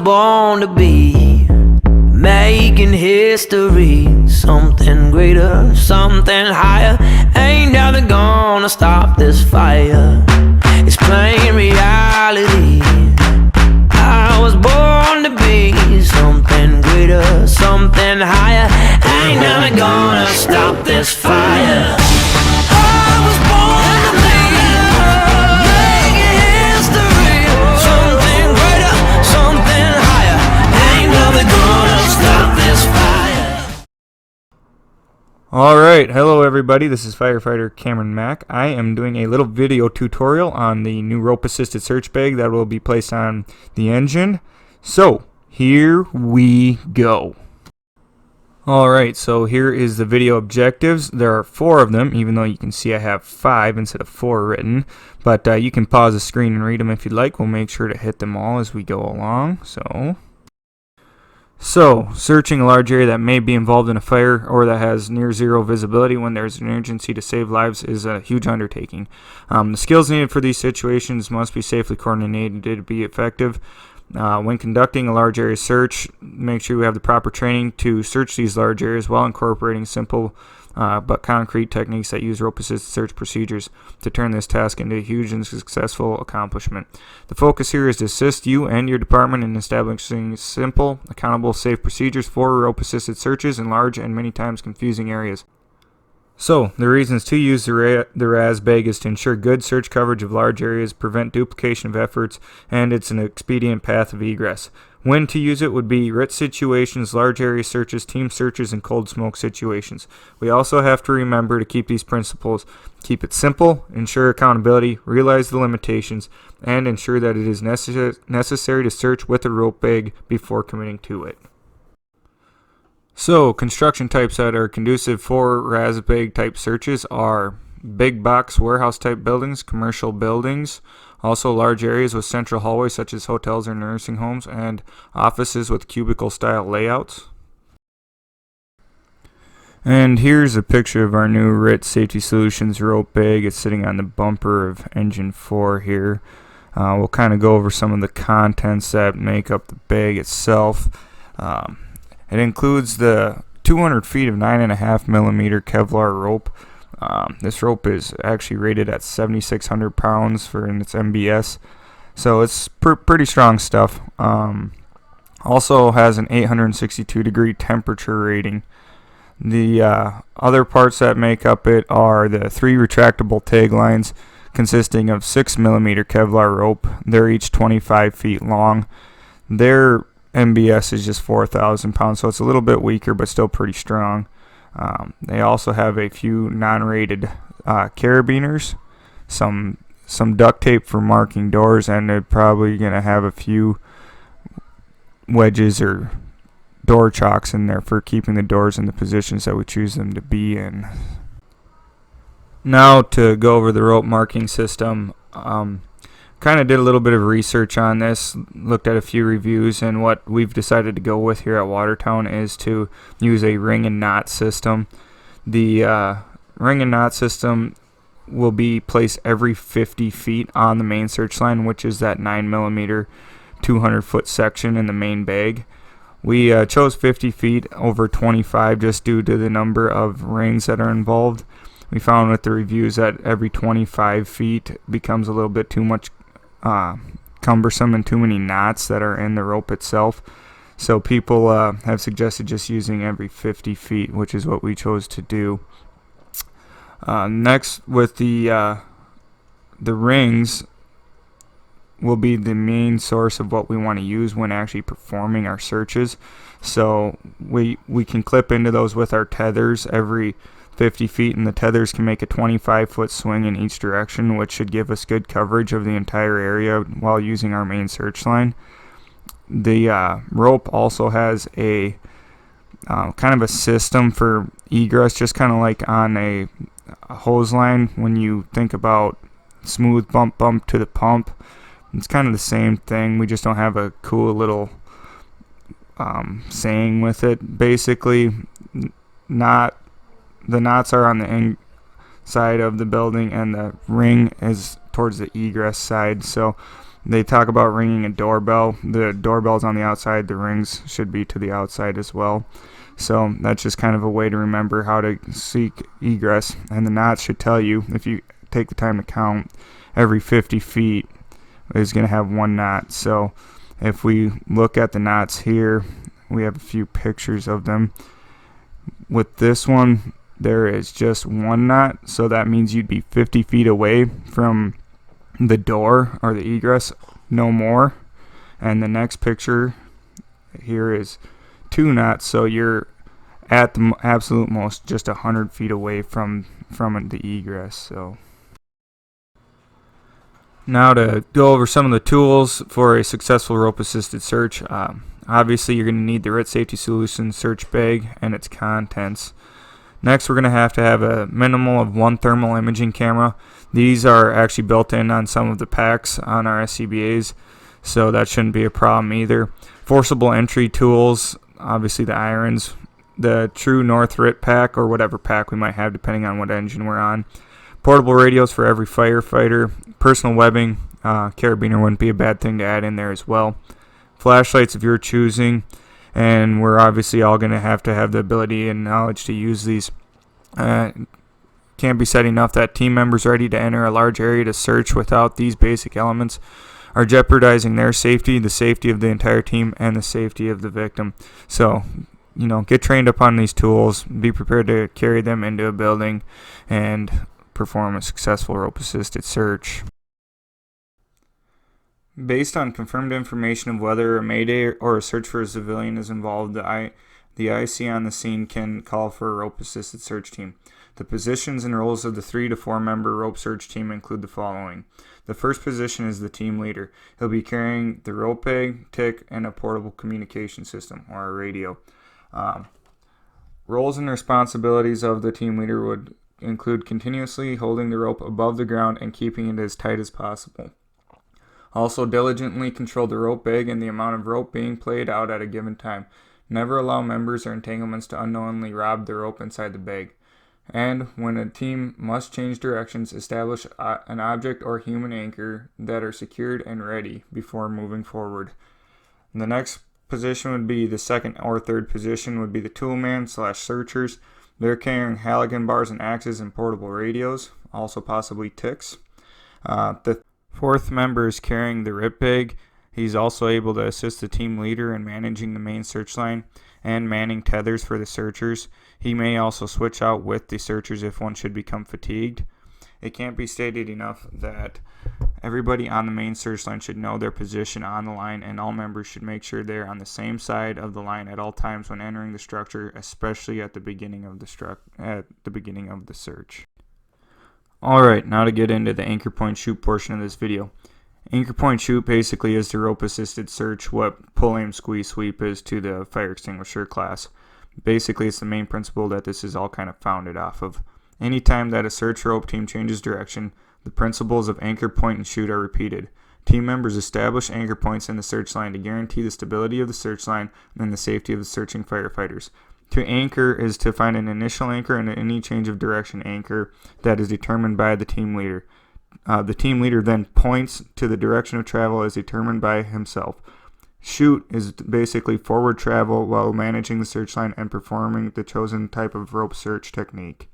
born to be making history, something greater, something higher. Ain't nothing gonna stop this fire. It's plain reality. I was born to be something greater, something higher. Ain't nothing gonna stop this fire. I was born to be making history, something greater, something higher. Ain't nothing gonna stop this fire. Alright, hello everybody, this is Firefighter Cameron Mack. I am doing a little video tutorial on the new rope assisted search bag that will be placed on the engine. So, here we go. Alright, so here is the video objectives. There are 4 of them, even though you can see I have 5 instead of 4 written. But you can pause the screen and read them if you'd like. We'll make sure to hit them all as we go along. So, searching a large area that may be involved in a fire or that has near zero visibility when there's an urgency to save lives is a huge undertaking. The skills needed for these situations must be safely coordinated to be effective. When conducting a large area search, make sure you have the proper training to search these large areas while incorporating simple but concrete techniques that use rope-assisted search procedures to turn this task into a huge and successful accomplishment. The focus here is to assist you and your department in establishing simple, accountable, safe procedures for rope-assisted searches in large and many times confusing areas. So, the reasons to use the RAS bag is to ensure good search coverage of large areas, prevent duplication of efforts, and it's an expedient path of egress. When to use it would be RIT situations, large area searches, team searches, and cold smoke situations. We also have to remember to keep these principles. Keep it simple, ensure accountability, realize the limitations, and ensure that it is necessary to search with a rope bag before committing to it. So, construction types that are conducive for RAS bag type searches are big box warehouse type buildings, commercial buildings, also large areas with central hallways such as hotels or nursing homes, and offices with cubicle style layouts. And here's a picture of our new RIT Safety Solutions rope bag. It's sitting on the bumper of engine 4 here. We'll kind of go over some of the contents that make up the bag itself. It includes the 200 feet of 9.5 millimeter Kevlar rope. This rope is actually rated at 7,600 pounds in its MBS, so it's pretty strong stuff. Also has an 862 degree temperature rating. The other parts that make up it are the 3 retractable tag lines consisting of 6 millimeter Kevlar rope. They're each 25 feet long. Their MBS is just 4,000 pounds, so it's a little bit weaker but still pretty strong. They also have a few non-rated carabiners, some duct tape for marking doors, and they're probably going to have a few wedges or door chocks in there for keeping the doors in the positions that we choose them to be in. Now to go over the rope marking system. Kind of did a little bit of research on this, looked at a few reviews, and what we've decided to go with here at Watertown is to use a ring and knot system. The ring and knot system will be placed every 50 feet on the main search line, which is that 9 millimeter 200 foot section in the main bag. We chose 50 feet over 25 just due to the number of rings that are involved. We found with the reviews that every 25 feet becomes a little bit too much cumbersome and too many knots that are in the rope itself. So people have suggested just using every 50 feet, which is what we chose to do. Next, with the rings will be the main source of what we want to use when actually performing our searches. So we can clip into those with our tethers every 50 feet, and the tethers can make a 25-foot swing in each direction, which should give us good coverage of the entire area while using our main search line. The rope also has a kind of a system for egress, just kind of like on a hose line. When you think about smooth bump to the pump, it's kind of the same thing. We just don't have a cool little saying with it. Basically, the knots are on the inside of the building, and the ring is towards the egress side. So They talk about ringing a doorbell. The doorbell's on the outside. The rings should be to the outside as well. So that's just kind of a way to remember how to seek egress. And the knots should tell you, if you take the time to count, every 50 feet is going to have one knot. So if we look at the knots here, we have a few pictures of them. With this one, there is just one knot. So that means you'd be 50 feet away from the door or the egress, no more. And the next picture here is 2 knots, so you're at the absolute most just 100 feet away from the egress. So now to go over some of the tools for a successful rope assisted search. Obviously you're going to need the RIT Safety Solutions search bag and its contents. Next, we're going to have a minimum of 1 thermal imaging camera. These are actually built in on some of the packs on our SCBAs, so that shouldn't be a problem either. Forcible entry tools, obviously the irons, the true North RIT pack or whatever pack we might have depending on what engine we're on. Portable radios for every firefighter. Personal webbing, carabiner wouldn't be a bad thing to add in there as well. Flashlights if you're choosing. And we're obviously all going to have the ability and knowledge to use these. Can't be said enough that team members ready to enter a large area to search without these basic elements are jeopardizing their safety, the safety of the entire team, and the safety of the victim. So, get trained up on these tools, be prepared to carry them into a building, and perform a successful rope-assisted search. Based on confirmed information of whether a mayday or a search for a civilian is involved, the IC on the scene can call for a rope-assisted search team. The positions and roles of the 3 to 4 member rope search team include the following. The first position is the team leader. He'll be carrying the rope bag, tick, and a portable communication system, or a radio. Roles and responsibilities of the team leader would include continuously holding the rope above the ground and keeping it as tight as possible. Also, diligently control the rope bag and the amount of rope being played out at a given time. Never allow members or entanglements to unknowingly rob the rope inside the bag. And when a team must change directions, establish an object or human anchor that are secured and ready before moving forward. And the next position would be the second or third position would be the toolman/searchers. They're carrying Halligan bars and axes and portable radios, also possibly ticks. The fourth member is carrying the RIT bag. He's also able to assist the team leader in managing the main search line and manning tethers for the searchers. He may also switch out with the searchers if one should become fatigued. It can't be stated enough that everybody on the main search line should know their position on the line, and all members should make sure they're on the same side of the line at all times when entering the structure, especially at the beginning of the search. Alright, now to get into the anchor point shoot portion of this video. Anchor point shoot basically is the rope assisted search what pull aim squeeze sweep is to the fire extinguisher class. Basically, it's the main principle that this is all kind of founded off of. Anytime that a search rope team changes direction, the principles of anchor point and shoot are repeated. Team members establish anchor points in the search line to guarantee the stability of the search line and the safety of the searching firefighters. To anchor is to find an initial anchor and any change of direction anchor that is determined by the team leader. The team leader then points to the direction of travel as determined by himself. Shoot is basically forward travel while managing the search line and performing the chosen type of rope search technique.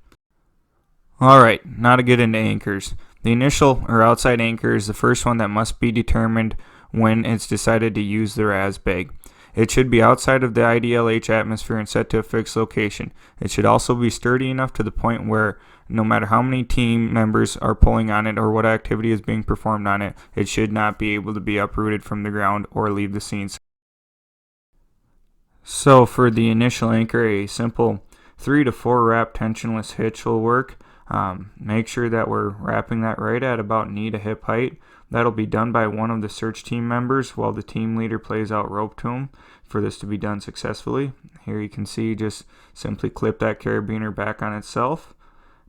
Alright, now to get into anchors. The initial or outside anchor is the first one that must be determined when it's decided to use the RAS bag. It should be outside of the IDLH atmosphere and set to a fixed location. It should also be sturdy enough to the point where no matter how many team members are pulling on it or what activity is being performed on it, it should not be able to be uprooted from the ground or leave the scene. So for the initial anchor, a simple 3 to 4 wrap tensionless hitch will work. Make sure that we're wrapping that right at about knee to hip height. That'll be done by one of the search team members while the team leader plays out rope to him for this to be done successfully. Here you can see just simply clip that carabiner back on itself.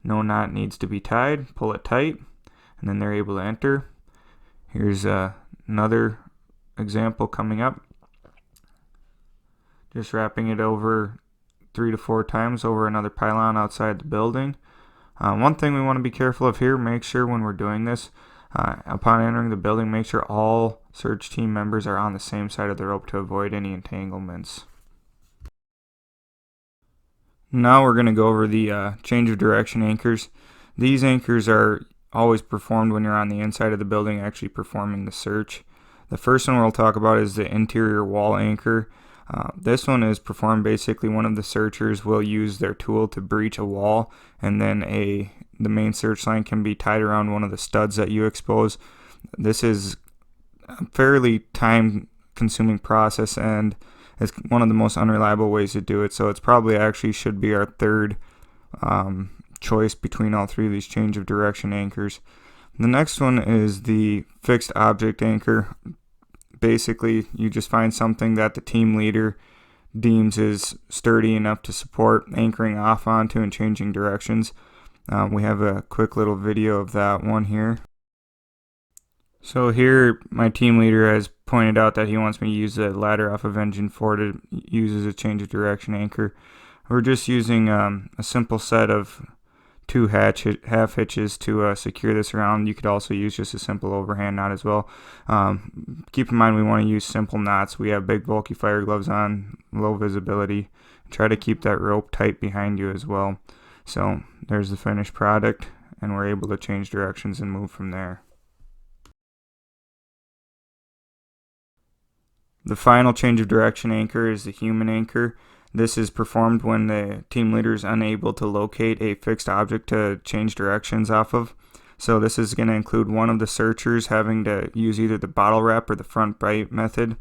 No knot needs to be tied. Pull it tight and then they're able to enter. Here's another example coming up. Just wrapping it over 3 to 4 times over another pylon outside the building. One thing we want to be careful of here, make sure when we're doing this, Upon entering the building, make sure all search team members are on the same side of the rope to avoid any entanglements. Now we're going to go over the change of direction anchors. These anchors are always performed when you're on the inside of the building actually performing the search. The first one we'll talk about is the interior wall anchor. This one is performed basically one of the searchers will use their tool to breach a wall, and then the main search line can be tied around one of the studs that you expose. This is a fairly time consuming process and it's one of the most unreliable ways to do it, so it's probably actually should be our third choice between all three of these change of direction anchors. The next one is the fixed object anchor. Basically, you just find something that the team leader deems is sturdy enough to support anchoring off onto and changing directions. We have a quick little video of that one here. So here my team leader has pointed out that he wants me to use the ladder off of engine 4 to use as a change of direction anchor. We're just using a simple set of 2 half hitches to secure this around. You could also use just a simple overhand knot as well. Keep in mind we want to use simple knots. We have big bulky fire gloves on, low visibility. Try to keep that rope tight behind you as well. So there's the finished product, and we're able to change directions and move from there. The final change of direction anchor is the human anchor. This is performed when the team leader is unable to locate a fixed object to change directions off of. So this is going to include one of the searchers having to use either the bottle wrap or the front bite method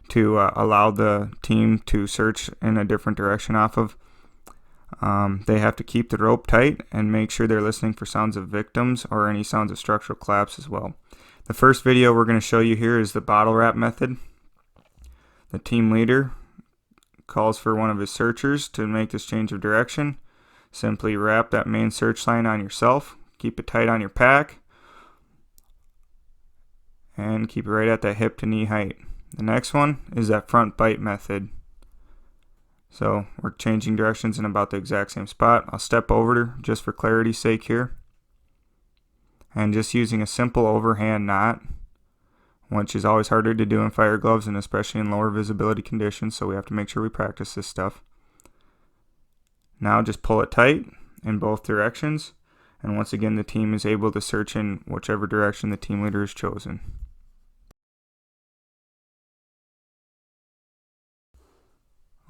to allow the team to search in a different direction off of. They have to keep the rope tight and make sure they're listening for sounds of victims or any sounds of structural collapse as well. The first video we're going to show you here is the bottle wrap method. The team leader calls for one of his searchers to make this change of direction. Simply wrap that main search line on yourself, keep it tight on your pack, and keep it right at that hip to knee height. The next one is that front bite method. So we're changing directions in about the exact same spot. I'll step over just for clarity's sake here, and just using a simple overhand knot, which is always harder to do in fire gloves and especially in lower visibility conditions, so we have to make sure we practice this stuff. Now just pull it tight in both directions, and once again the team is able to search in whichever direction the team leader has chosen.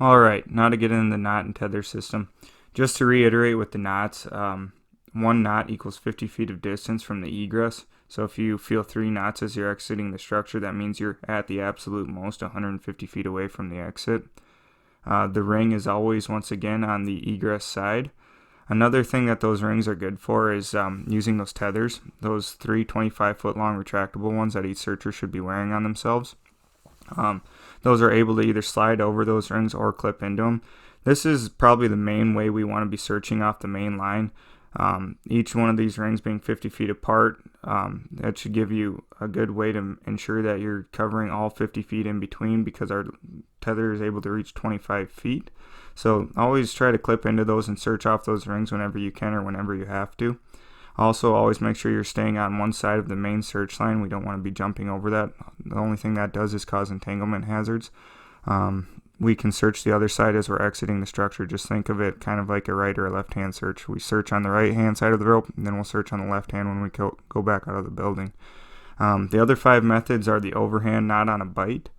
Alright, now to get into the knot and tether system. Just to reiterate with the knots, 1 knot equals 50 feet of distance from the egress. So if you feel 3 knots as you're exiting the structure, that means you're at the absolute most 150 feet away from the exit. The ring is always, once again, on the egress side. Another thing that those rings are good for is using those tethers, those 3 25-foot long retractable ones that each searcher should be wearing on themselves. Those are able to either slide over those rings or clip into them. This is probably the main way we want to be searching off the main line. Each one of these rings being 50 feet apart, that should give you a good way to ensure that you're covering all 50 feet in between, because our tether is able to reach 25 feet. So always try to clip into those and search off those rings whenever you can or whenever you have to. Also, always make sure you're staying on one side of the main search line. We don't want to be jumping over that. The only thing that does is cause entanglement hazards. We can search the other side as we're exiting the structure. Just think of it kind of like a right or a left hand search. We search on the right hand side of the rope, and then we'll search on the left hand when we go back out of the building. The other 5 methods are the overhand knot on a bite,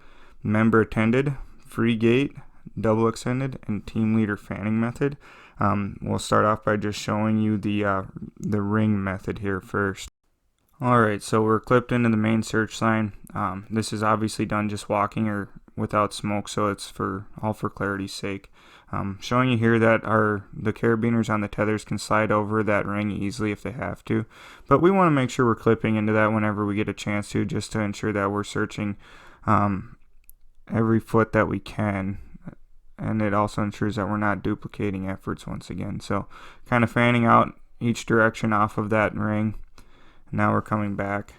member attended, free gate, double extended, and team leader fanning method. We'll start off by just showing you the ring method here first. Alright, so we're clipped into the main search line. This is obviously done just walking or without smoke, so it's all for clarity's sake. Showing you here that the carabiners on the tethers can slide over that ring easily if they have to, but we want to make sure we're clipping into that whenever we get a chance to, just to ensure that we're searching every foot that we can, and it also ensures that we're not duplicating efforts once again. So kind of fanning out each direction off of that ring. Now we're coming back.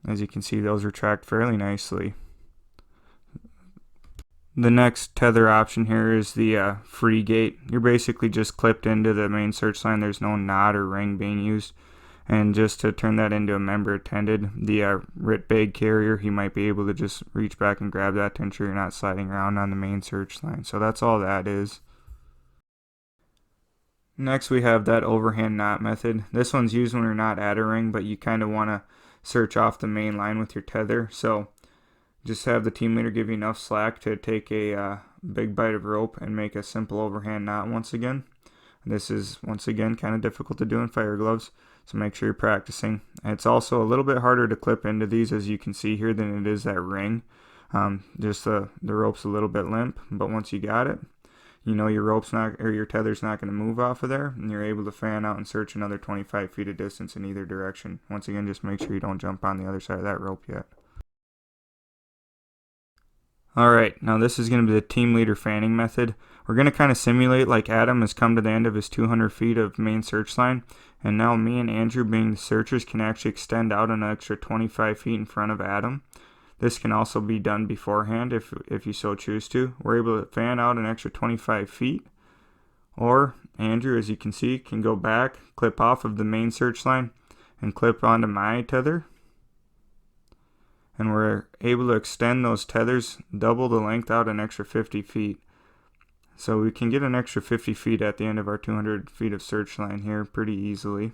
As you can see, those retract fairly nicely. The next tether option here is the free gate. You're basically just clipped into the main search line. There's no knot or ring being used. And just to turn that into a member attended, the RIT bag carrier, he might be able to just reach back and grab that to ensure you're not sliding around on the main search line. So that's all that is. Next we have that overhand knot method. This one's used when you're not at a ring, but you kind of want to search off the main line with your tether. So just have the team leader give you enough slack to take a big bite of rope and make a simple overhand knot once again. This is once again kind of difficult to do in fire gloves, so make sure you're practicing. It's also a little bit harder to clip into these, as you can see here, than it is that ring. Just the rope's a little bit limp, but once you got it, you know your rope's not, or your tether's not going to move off of there, and you're able to fan out and search another 25 feet of distance in either direction. Once again, just make sure you don't jump on the other side of that rope yet. Alright, now this is going to be the team leader fanning method. We're going to kind of simulate like Adam has come to the end of his 200 feet of main search line, and now me and Andrew, being the searchers, can actually extend out an extra 25 feet in front of Adam. This can also be done beforehand if you so choose to. We're able to fan out an extra 25 feet, or Andrew, as you can see, can go back, clip off of the main search line, and clip onto my tether. And we're able to extend those tethers, double the length out an extra 50 feet. So we can get an extra 50 feet at the end of our 200 feet of search line here pretty easily.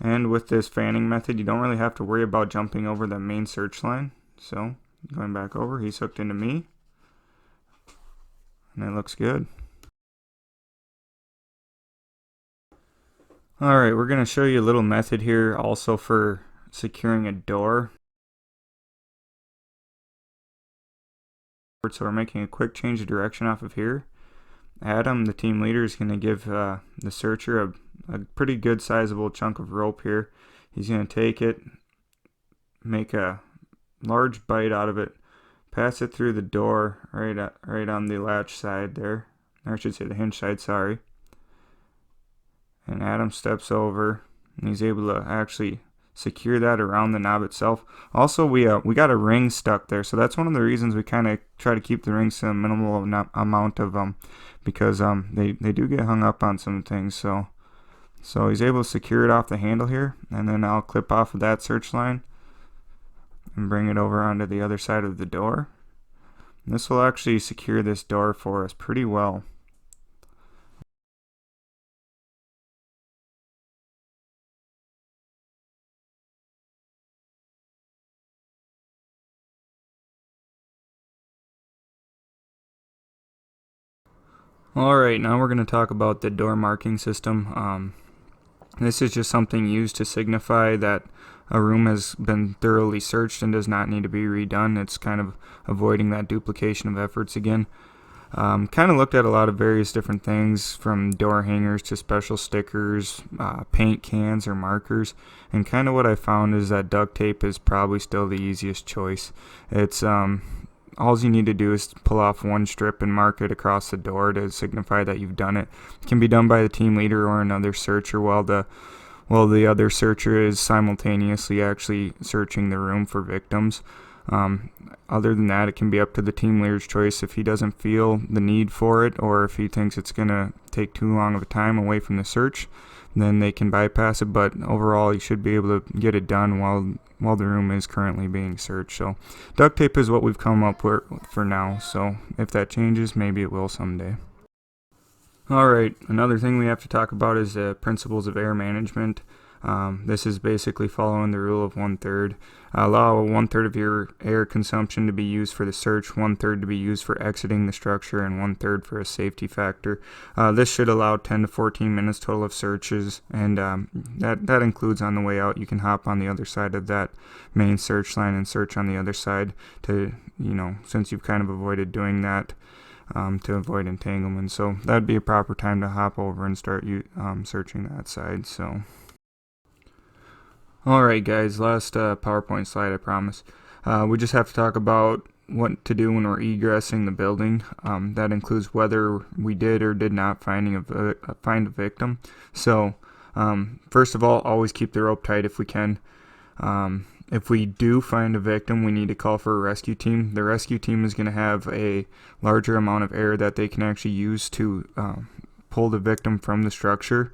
And with this fanning method, you don't really have to worry about jumping over the main search line. So going back over, he's hooked into me, and it looks good. Alright, we're going to show you a little method here also for securing a door. So we're making a quick change of direction off of here. Adam, the team leader, is going to give the searcher a pretty good sizable chunk of rope here. He's going to take it, make a large bite out of it, pass it through the door right on the latch side there, or I should say the hinge side, sorry. And Adam steps over, and he's able to actually secure that around the knob itself. Also, we got a ring stuck there, so that's one of the reasons we kind of try to keep the rings to a minimal amount of because they do get hung up on some things. So he's able to secure it off the handle here, and then I'll clip off of that search line and bring it over onto the other side of the door. And this will actually secure this door for us pretty well. Alright, now we're going to talk about the door marking system. This is just something used to signify that a room has been thoroughly searched and does not need to be redone. It's kind of avoiding that duplication of efforts again. Kind of looked at a lot of various different things, from door hangers to special stickers, paint cans or markers, and kind of what I found is that duct tape is probably still the easiest choice. It's all you need to do is pull off one strip and mark it across the door to signify that you've done it. It can be done by the team leader or another searcher while the other searcher is simultaneously actually searching the room for victims. Other than that, it can be up to the team leader's choice if he doesn't feel the need for it, or if he thinks it's going to take too long of a time away from the search, then they can bypass it. But overall, you should be able to get it done while the room is currently being searched. So duct tape is what we've come up with for now, so if that changes, maybe it will someday. Alright, another thing we have to talk about is the principles of air management. This is basically following the rule of 1/3. Allow 1/3 of your air consumption to be used for the search, 1/3 to be used for exiting the structure, and 1/3 for a safety factor. This should allow 10 to 14 minutes total of searches, and that includes on the way out. You can hop on the other side of that main search line and search on the other side to, since you've kind of avoided doing that, to avoid entanglement. So that'd be a proper time to hop over and start searching that side. So. Alright guys, last PowerPoint slide, I promise. We just have to talk about what to do when we're egressing the building. That includes whether we did or did not find a victim. So first of all, always keep the rope tight if we can. If we do find a victim, we need to call for a rescue team. The rescue team is going to have a larger amount of air that they can actually use to pull the victim from the structure.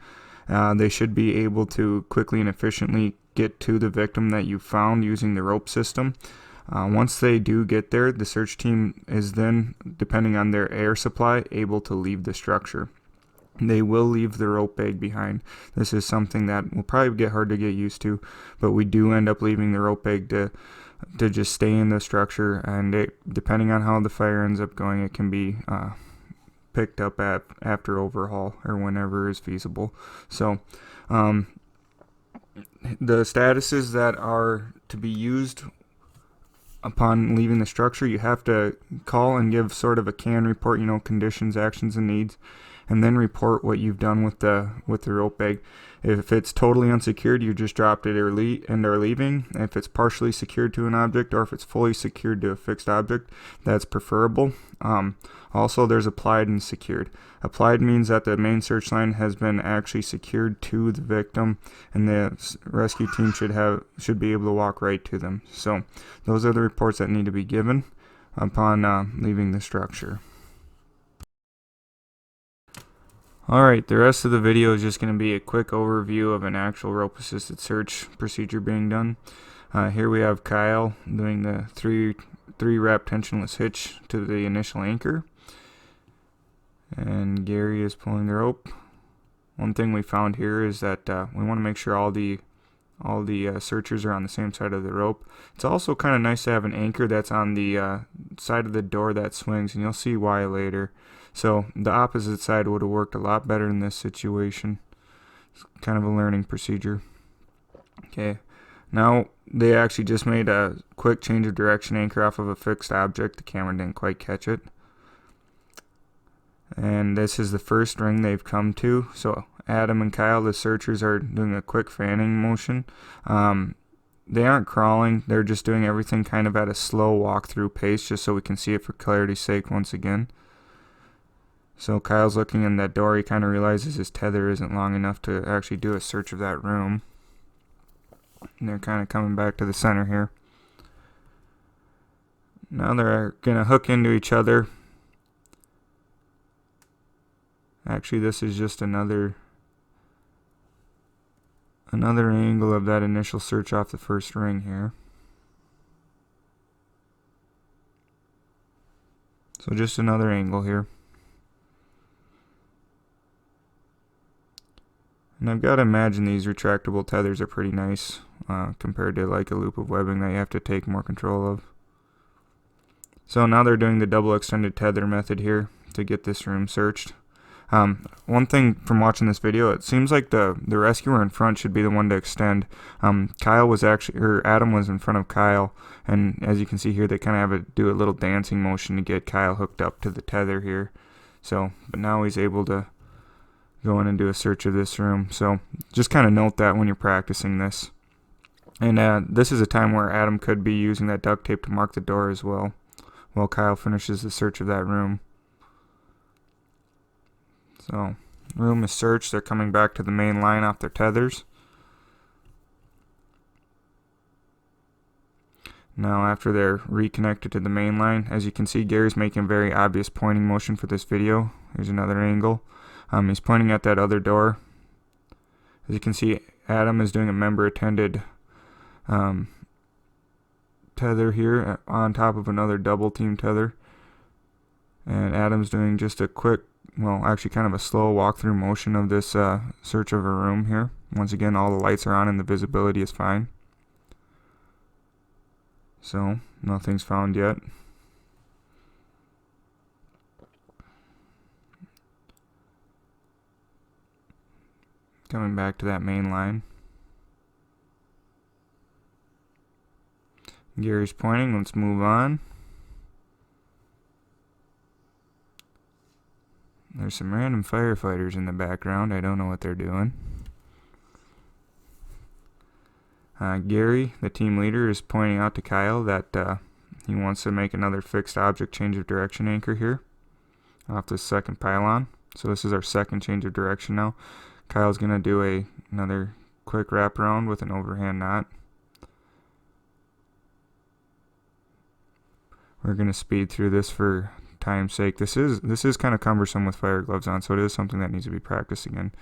They should be able to quickly and efficiently get to the victim that you found using the rope system. Once they do get there, the search team is then, depending on their air supply, able to leave the structure. They will leave the rope bag behind. This is something that will probably get hard to get used to, but we do end up leaving the rope bag to just stay in the structure, and depending on how the fire ends up going, it can be picked up after overhaul or whenever is feasible. So the statuses that are to be used upon leaving the structure, you have to call and give sort of a CAN report, conditions, actions, and needs, and then report what you've done with the rope bag. If it's totally unsecured, you just dropped it and are leaving. If it's partially secured to an object, or if it's fully secured to a fixed object, that's preferable. Also, there's applied and secured. Applied means that the main search line has been actually secured to the victim, and the rescue team should be able to walk right to them. So those are the reports that need to be given upon leaving the structure. Alright, the rest of the video is just going to be a quick overview of an actual rope-assisted search procedure being done. Here we have Kyle doing the three wrap tensionless hitch to the initial anchor, and Gary is pulling the rope. One thing we found here is that we want to make sure all the searchers are on the same side of the rope. It's also kind of nice to have an anchor that's on the side of the door that swings, and you'll see why later. So the opposite side would have worked a lot better in this situation. It's kind of a learning procedure. Okay, now they actually just made a quick change of direction anchor off of a fixed object. The camera didn't quite catch it. And this is the first ring they've come to. So Adam and Kyle, the searchers, are doing a quick fanning motion. They aren't crawling. They're just doing everything kind of at a slow walk-through pace, just so we can see it for clarity's sake once again. So Kyle's looking in that door. He kind of realizes his tether isn't long enough to actually do a search of that room. And they're kind of coming back to the center here. Now they're going to hook into each other. Actually, this is just another angle of that initial search off the first ring here. So just another angle here. And I've got to imagine these retractable tethers are pretty nice compared to like a loop of webbing that you have to take more control of. So now they're doing the double extended tether method here to get this room searched. One thing from watching this video, it seems like the rescuer in front should be the one to extend. Adam was in front of Kyle, and as you can see here, they kind of have to do a little dancing motion to get Kyle hooked up to the tether here. So, but now he's able to go in and do a search of this room. So just kind of note that when you're practicing this. And this is a time where Adam could be using that duct tape to mark the door as well, while Kyle finishes the search of that room. So, room is searched. They're coming back to the main line off their tethers. Now, after they're reconnected to the main line, as you can see, Gary's making a very obvious pointing motion for this video. Here's another angle. He's pointing at that other door. As you can see, Adam is doing a member-attended tether here on top of another double team tether. And Adam's doing just a quick, well, actually kind of a slow walk-through motion of this search of a room here. Once again, all the lights are on and the visibility is fine. So, nothing's found yet. Coming back to that main line. Gary's pointing. Let's move on. There's some random firefighters in the background. I don't know what they're doing. Gary, the team leader, is pointing out to Kyle that he wants to make another fixed object change of direction anchor here off the second pylon. So this is our second change of direction now. Kyle's going to do another quick wraparound with an overhand knot. We're going to speed through this for time's sake. This is kind of cumbersome with fire gloves on, so it is something that needs to be practiced again.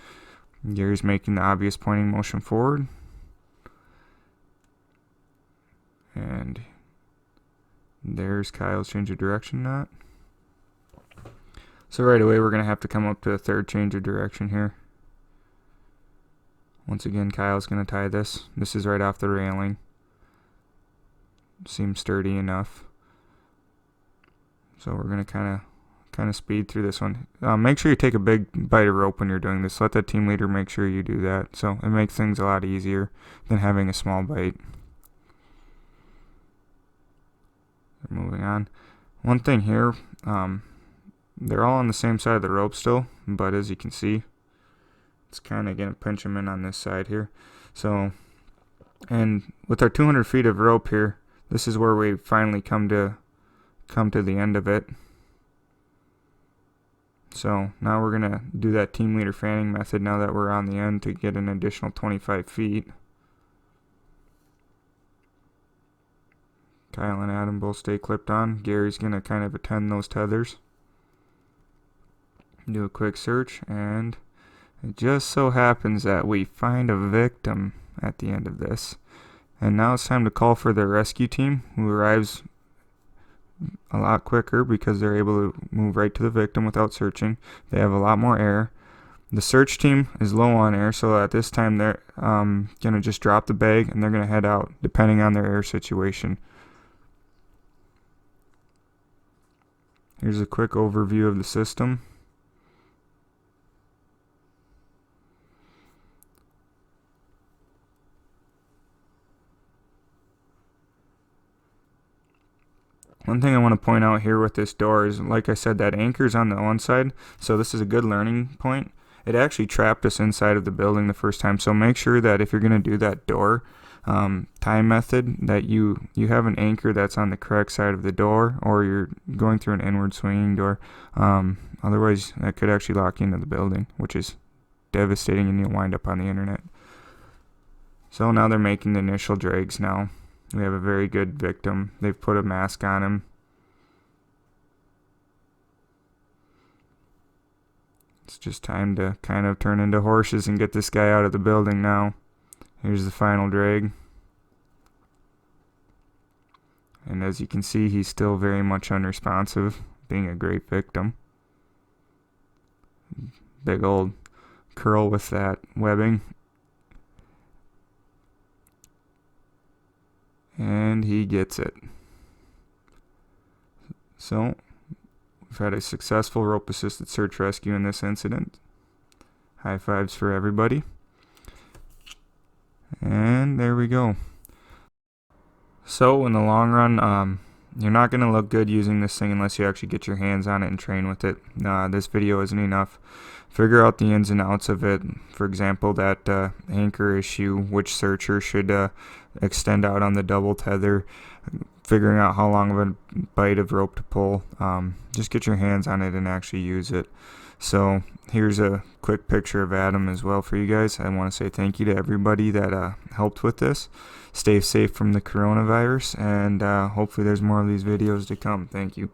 Gary's making the obvious pointing motion forward. And there's Kyle's change of direction knot. So right away we're going to have to come up to a third change of direction here. Once again, Kyle's going to tie this. This is right off the railing. Seems sturdy enough. So we're going to kind of speed through this one. Make sure you take a big bite of rope when you're doing this. Let that team leader make sure you do that. So it makes things a lot easier than having a small bite. Moving on. One thing here, they're all on the same side of the rope still, but as you can see, it's kind of going to pinch them in on this side here. So, and with our 200 feet of rope here, this is where we finally come to the end of it. So now we're going to do that team leader fanning method now that we're on the end to get an additional 25 feet. Kyle and Adam both stay clipped on. Gary's going to kind of attend those tethers. Do a quick search, and it just so happens that we find a victim at the end of this. And now it's time to call for the rescue team, who arrives a lot quicker because they're able to move right to the victim without searching. They have a lot more air. The search team is low on air, so at this time they're going to just drop the bag and they're going to head out depending on their air situation. Here's a quick overview of the system. One thing I want to point out here with this door is, like I said, that anchor's on the one side, so this is a good learning point. It actually trapped us inside of the building the first time, so make sure that if you're going to do that door tie method, that you have an anchor that's on the correct side of the door, or you're going through an inward swinging door. Otherwise, that could actually lock you into the building, which is devastating, and you'll wind up on the internet. So now they're making the initial drags now. We have a very good victim. They've put a mask on him. It's just time to kind of turn into horses and get this guy out of the building now. Here's the final drag. And as you can see, he's still very much unresponsive, being a great victim. Big old curl with that webbing. And he gets it. So, we've had a successful rope-assisted search rescue in this incident. High fives for everybody. And there we go. So, in the long run, you're not going to look good using this thing unless you actually get your hands on it and train with it. This video isn't enough. Figure out the ins and outs of it. For example, that anchor issue, which searcher should extend out on the double tether, figuring out how long of a bite of rope to pull. Just get your hands on it and actually use it. So here's a quick picture of Adam as well for you guys. I want to say thank you to everybody that helped with this. Stay safe from the coronavirus, and hopefully there's more of these videos to come. Thank you.